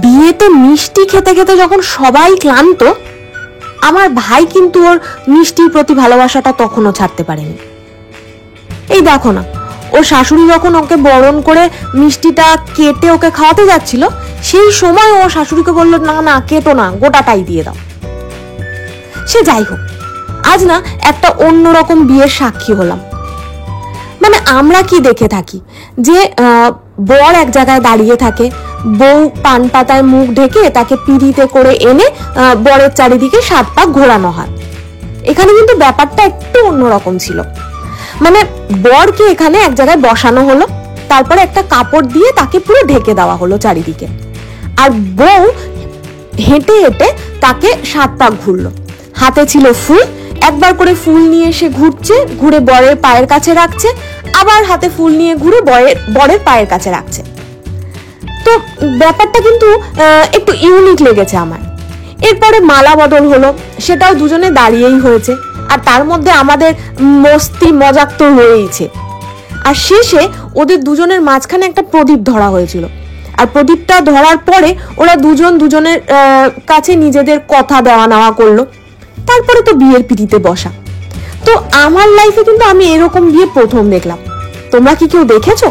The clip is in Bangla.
বিয়েতে মিষ্টি খেতে খেতে যখন সবাই ক্লান্ত, আমার ভাই কিন্তু ওর মিষ্টির প্রতি ভালোবাসাটা তখনও ছাড়তে পারেনি। এই দেখো না, ওর শাশুড়ি যখন ওকে বরণ করে মিষ্টিটা কেটে ওকে খাওয়াতে যাচ্ছিল, সেই সময় ও শাশুড়িকে বললো, না না কেটো না, গোটাটাই দিয়ে দাও। সে যাই হোক, আজ না একটা অন্যরকম বিয়ের সাক্ষী হলাম। মানে আমরা কি দেখে থাকি যে বর এক জায়গায় দাঁড়িয়ে থাকে, বউ পান পাতায় মুখ ঢেকে তাকে পিঁড়িতে করে এনে বরের চারিদিকে 7 পাক ঘোরানো হয়। এখানে কিন্তু ব্যাপারটা একটু অন্যরকম ছিল। মানে বরকে এখানে এক জায়গায় বসানো হলো, তারপরে একটা কাপড় দিয়ে তাকে পুরো ঢেকে দেওয়া হলো চারিদিকে, আর বউ হেঁটে হেঁটে তাকে 7 পাক ঘুরলো। হাতে ছিল ফুল, একবার করে ফুল নিয়ে সে ঘুরছে, ঘুরে বরের পায়ের কাছে রাখছে, আবার হাতে ফুল নিয়ে ঘুরে বরের পায়ের কাছে রাখছে। তো ব্যাপারটা কিন্তু একটু ইউনিক লেগেছে আমার। এরপরে মালা বদল হলো, সেটাও দুজনে দাঁড়িয়েই হয়েছে, আর তার মধ্যে আমাদের মস্তি মজাক তো রয়েইছে। আর শেষে ওদের দুজনের মাঝখানে একটা প্রদীপ ধরা হয়েছিল, আর প্রদীপটা ধরার পরে ওরা দুজনের কাছে নিজেদের কথা দেওয়া নেওয়া করলো। তারপরে তো বিয়ের পিঁড়িতে বসা। তো আমার লাইফে কিন্তু আমি এরকম বিয়ে প্রথম দেখলাম। তোমরা কি কেউ দেখেছো?